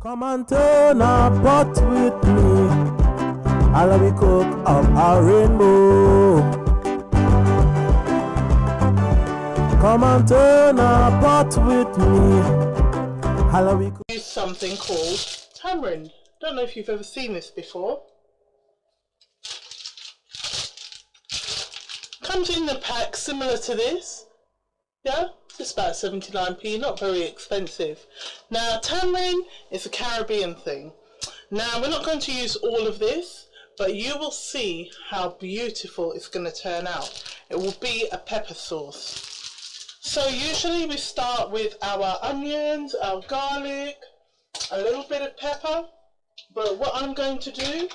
Come and turn a pot with me, I'll we cook up a rainbow. Come and turn a pot with me, I'll we cook. Use something called tamarind. Don't know if you've ever seen this before. Comes in a pack similar to this. Yeah, it's about 79p, not very expensive. Now, tamarind is a Caribbean thing. Now, we're not going to use all of this, but you will see how beautiful it's going to turn out. It will be a pepper sauce. So usually we start with our onions, our garlic, a little bit of pepper, but what I'm going to do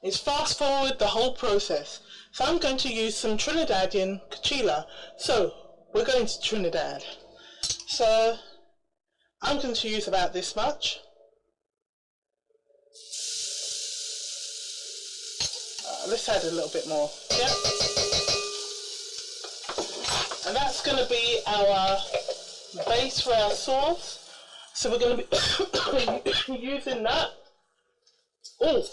is fast forward the whole process. So I'm going to use some Trinidadian kachila. So we're going to Trinidad. So I'm going to use about this much. Let's add a little bit more. Yeah. And that's going to be our base for our sauce. So we're going to be using that. Oh,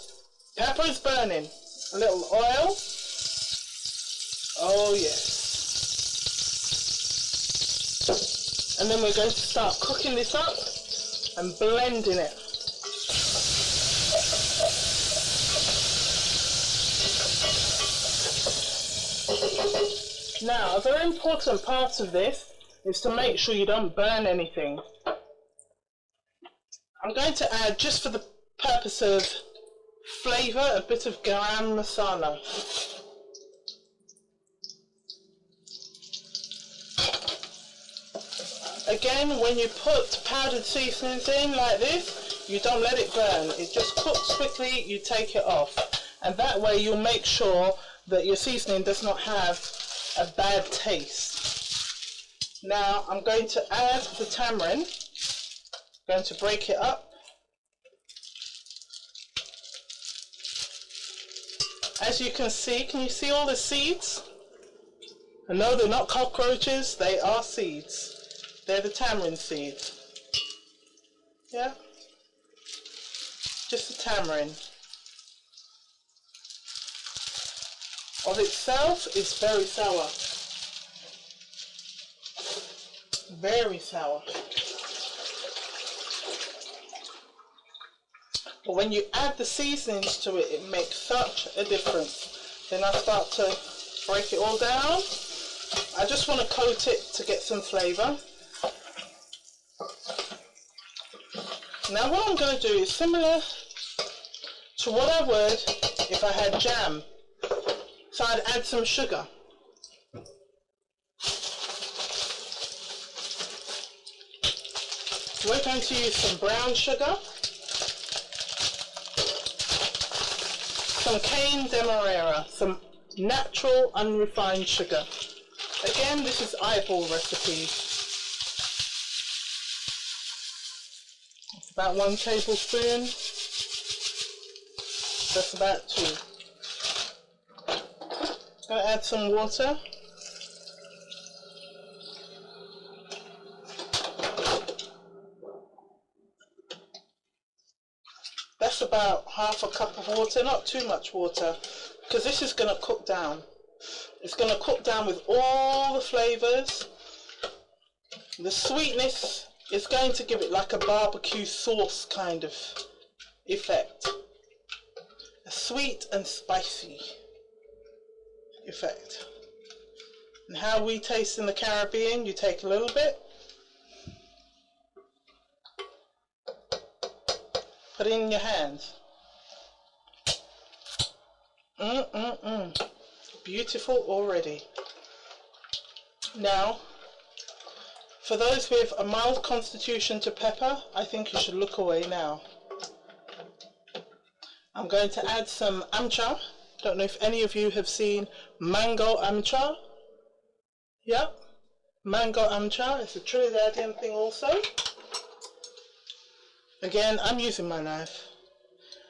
pepper is burning. A little oil. Oh yes. And then we're going to start cooking this up and blending it. Now, a very important part of this is to make sure you don't burn anything. I'm going to add, just for the purpose of flavour, a bit of garam masala. Again, when you put powdered seasonings in like this, you don't let it burn. It just cooks quickly, you take it off. And that way you'll make sure that your seasoning does not have a bad taste. Now I'm going to add the tamarind. I'm going to break it up. As you can you see all the seeds? And no, they're not cockroaches, they are seeds. They're the tamarind seeds. Yeah? Just the tamarind. Of itself, it's very sour. Very sour. But when you add the seasonings to it, it makes such a difference. Then I start to break it all down. I just want to coat it to get some flavour. Now what I'm going to do is similar to what I would if I had jam. So I'd add some sugar. We're going to use some brown sugar, some cane demerara, some natural unrefined sugar. Again, this is eyeball recipe. About 1 tablespoon. That's about 2. I'm going to add some water. That's about half a cup of water, not too much water, because this is going to cook down. It's going to cook down with all the flavours. The sweetness is going to give it like a barbecue sauce kind of effect. A sweet and spicy effect. And how we taste in the Caribbean, you take a little bit, put it in your hands. Beautiful already. Now, for those with a mild constitution to pepper, I think you should look away now. I'm going to add some amcha. Don't know if any of you have seen mango amcha. Yep, mango amcha. It's a Trinidadian thing also. Again, I'm using my knife.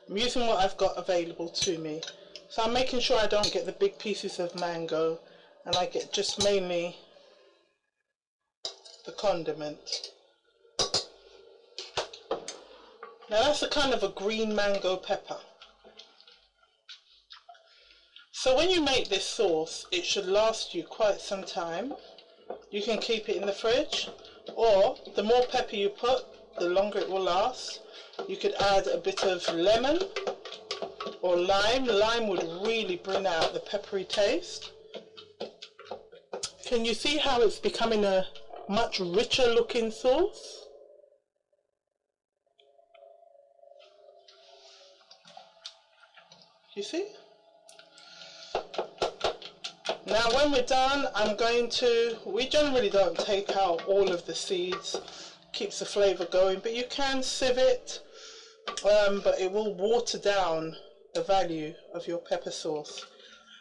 I'm using what I've got available to me. So I'm making sure I don't get the big pieces of mango, and I get just mainly the condiment. Now that's a kind of a green mango pepper. So when you make this sauce, it should last you quite some time. You can keep it in the fridge, or the more pepper you put, the longer it will last. You could add a bit of lemon or lime. Lime would really bring out the peppery taste. Can you see how it's becoming a much richer looking sauce? You see? Now when we're done, we generally don't take out all of the seeds, keeps the flavour going, but you can sieve it, but it will water down the value of your pepper sauce.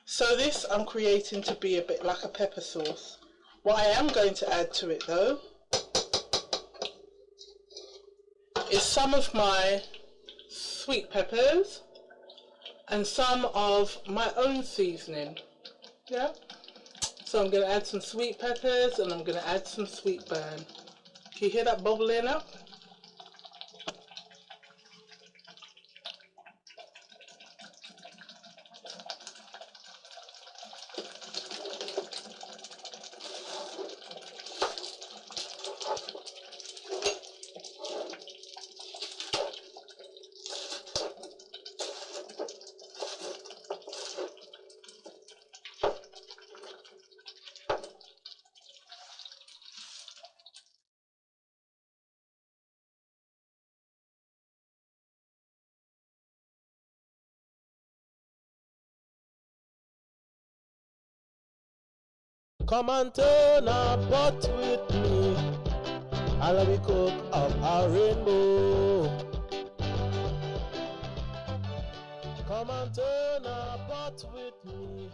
So this I'm creating to be a bit like a pepper sauce. What I am going to add to it though is some of my sweet peppers and some of my own seasoning. Yeah, so I'm going to add some sweet peppers and I'm going to add some sweet burn. Can you hear that bubbling up? Come and turn a pot with me, and let me cook up a rainbow. Come and turn a pot with me.